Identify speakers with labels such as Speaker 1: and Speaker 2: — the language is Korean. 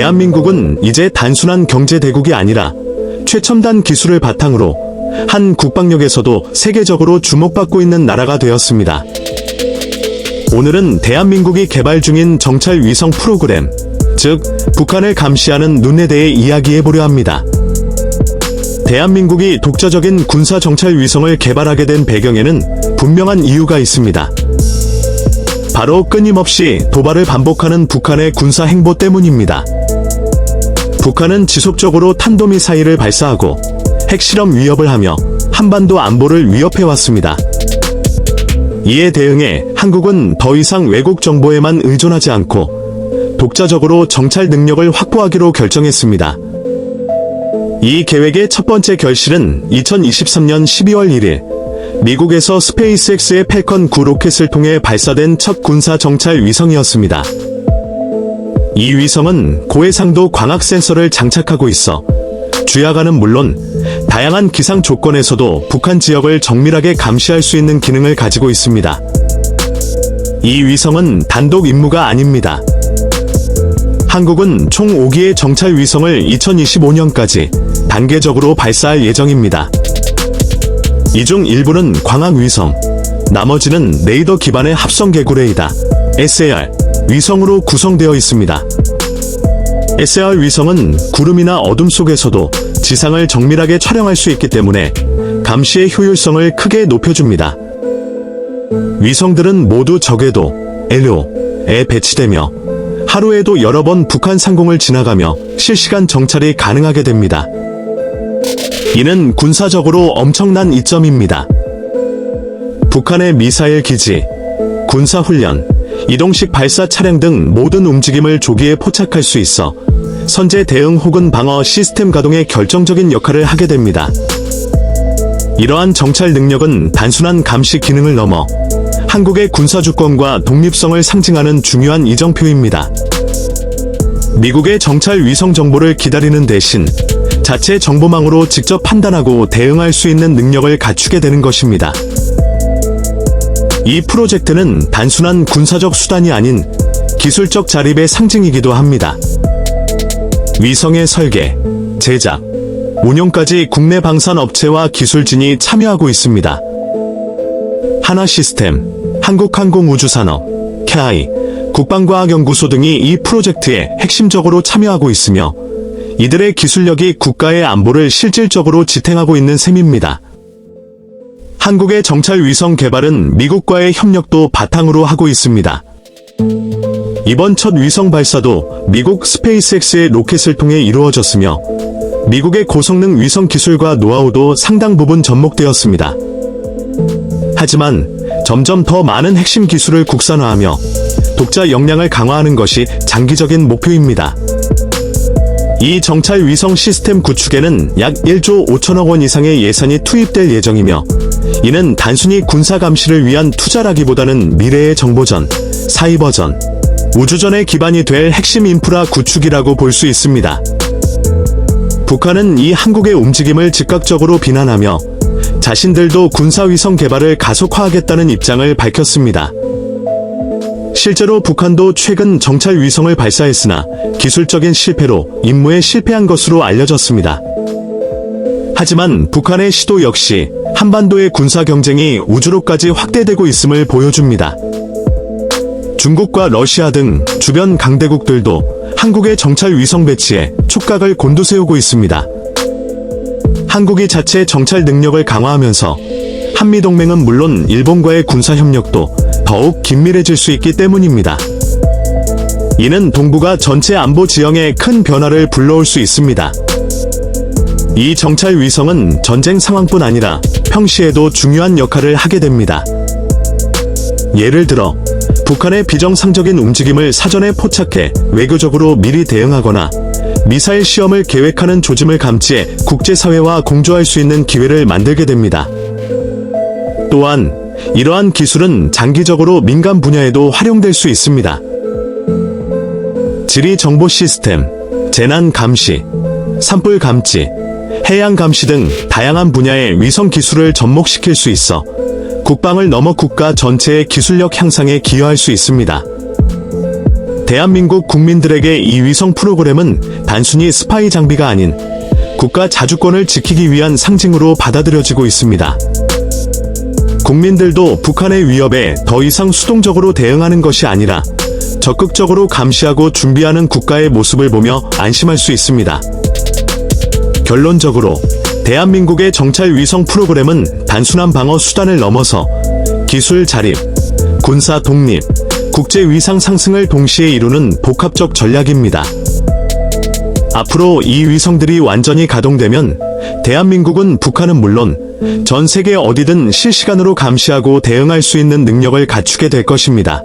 Speaker 1: 대한민국은 이제 단순한 경제 대국이 아니라 최첨단 기술을 바탕으로 한 국방력에서도 세계적으로 주목받고 있는 나라가 되었습니다. 오늘은 대한민국이 개발 중인 정찰 위성 프로그램, 즉 북한을 감시하는 눈에 대해 이야기해보려 합니다. 대한민국이 독자적인 군사 정찰 위성을 개발하게 된 배경에는 분명한 이유가 있습니다. 바로 끊임없이 도발을 반복하는 북한의 군사 행보 때문입니다. 북한은 지속적으로 탄도미사일을 발사하고 핵실험 위협을 하며 한반도 안보를 위협해왔습니다. 이에 대응해 한국은 더 이상 외국 정보에만 의존하지 않고 독자적으로 정찰 능력을 확보하기로 결정했습니다. 이 계획의 첫 번째 결실은 2023년 12월 1일 미국에서 스페이스X의 팰컨 9 로켓을 통해 발사된 첫 군사 정찰 위성이었습니다. 이 위성은 고해상도 광학 센서를 장착하고 있어 주야간은 물론 다양한 기상 조건에서도 북한 지역을 정밀하게 감시할 수 있는 기능을 가지고 있습니다. 이 위성은 단독 임무가 아닙니다. 한국은 총 5기의 정찰 위성을 2025년까지 단계적으로 발사할 예정입니다. 이 중 일부는 광학 위성, 나머지는 레이더 기반의 합성 개구 레이더 (SAR) 위성으로 구성되어 있습니다. SAR 위성은 구름이나 어둠 속에서도 지상을 정밀하게 촬영할 수 있기 때문에 감시의 효율성을 크게 높여줍니다. 위성들은 모두 저궤도 (LEO에) 배치되며 하루에도 여러 번 북한 상공을 지나가며 실시간 정찰이 가능하게 됩니다. 이는 군사적으로 엄청난 이점입니다. 북한의 미사일 기지, 군사훈련, 이동식 발사 차량 등 모든 움직임을 조기에 포착할 수 있어 선제 대응 혹은 방어 시스템 가동에 결정적인 역할을 하게 됩니다. 이러한 정찰 능력은 단순한 감시 기능을 넘어 한국의 군사주권과 독립성을 상징하는 중요한 이정표입니다. 미국의 정찰 위성 정보를 기다리는 대신 자체 정보망으로 직접 판단하고 대응할 수 있는 능력을 갖추게 되는 것입니다. 이 프로젝트는 단순한 군사적 수단이 아닌 기술적 자립의 상징이기도 합니다. 위성의 설계, 제작, 운용까지 국내 방산 업체와 기술진이 참여하고 있습니다. 하나시스템, 한국항공우주산업, KAI, 국방과학연구소 등이 이 프로젝트에 핵심적으로 참여하고 있으며 이들의 기술력이 국가의 안보를 실질적으로 지탱하고 있는 셈입니다. 한국의 정찰 위성 개발은 미국과의 협력도 바탕으로 하고 있습니다. 이번 첫 위성 발사도 미국 스페이스X의 로켓을 통해 이루어졌으며 미국의 고성능 위성 기술과 노하우도 상당 부분 접목되었습니다. 하지만 점점 더 많은 핵심 기술을 국산화하며 독자 역량을 강화하는 것이 장기적인 목표입니다. 이 정찰 위성 시스템 구축에는 약 1조 5천억 원 이상의 예산이 투입될 예정이며 이는 단순히 군사 감시를 위한 투자라기보다는 미래의 정보전, 사이버전, 우주전의 기반이 될 핵심 인프라 구축이라고 볼 수 있습니다. 북한은 이 한국의 움직임을 즉각적으로 비난하며 자신들도 군사위성 개발을 가속화하겠다는 입장을 밝혔습니다. 실제로 북한도 최근 정찰 위성을 발사했으나 기술적인 실패로 임무에 실패한 것으로 알려졌습니다. 하지만 북한의 시도 역시 한반도의 군사 경쟁이 우주로까지 확대되고 있음을 보여줍니다. 중국과 러시아 등 주변 강대국들도 한국의 정찰 위성 배치에 촉각을 곤두세우고 있습니다. 한국이 자체 정찰 능력을 강화하면서 한미동맹은 물론 일본과의 군사협력도 더욱 긴밀해질 수 있기 때문입니다. 이는 동북아 전체 안보 지형에 큰 변화를 불러올 수 있습니다. 이 정찰 위성은 전쟁 상황뿐 아니라 평시에도 중요한 역할을 하게 됩니다. 예를 들어 북한의 비정상적인 움직임을 사전에 포착해 외교적으로 미리 대응하거나 미사일 시험을 계획하는 조짐을 감지해 국제사회와 공조할 수 있는 기회를 만들게 됩니다. 또한 이러한 기술은 장기적으로 민간 분야에도 활용될 수 있습니다. 지리 정보 시스템, 재난 감시, 산불 감지, 해양 감시 등 다양한 분야의 위성 기술을 접목시킬 수 있어 국방을 넘어 국가 전체의 기술력 향상에 기여할 수 있습니다. 대한민국 국민들에게 이 위성 프로그램은 단순히 스파이 장비가 아닌 국가 자주권을 지키기 위한 상징으로 받아들여지고 있습니다. 국민들도 북한의 위협에 더 이상 수동적으로 대응하는 것이 아니라 적극적으로 감시하고 준비하는 국가의 모습을 보며 안심할 수 있습니다. 결론적으로 대한민국의 정찰 위성 프로그램은 단순한 방어 수단을 넘어서 기술 자립, 군사 독립, 국제 위상 상승을 동시에 이루는 복합적 전략입니다. 앞으로 이 위성들이 완전히 가동되면 대한민국은 북한은 물론 전 세계 어디든 실시간으로 감시하고 대응할 수 있는 능력을 갖추게 될 것입니다.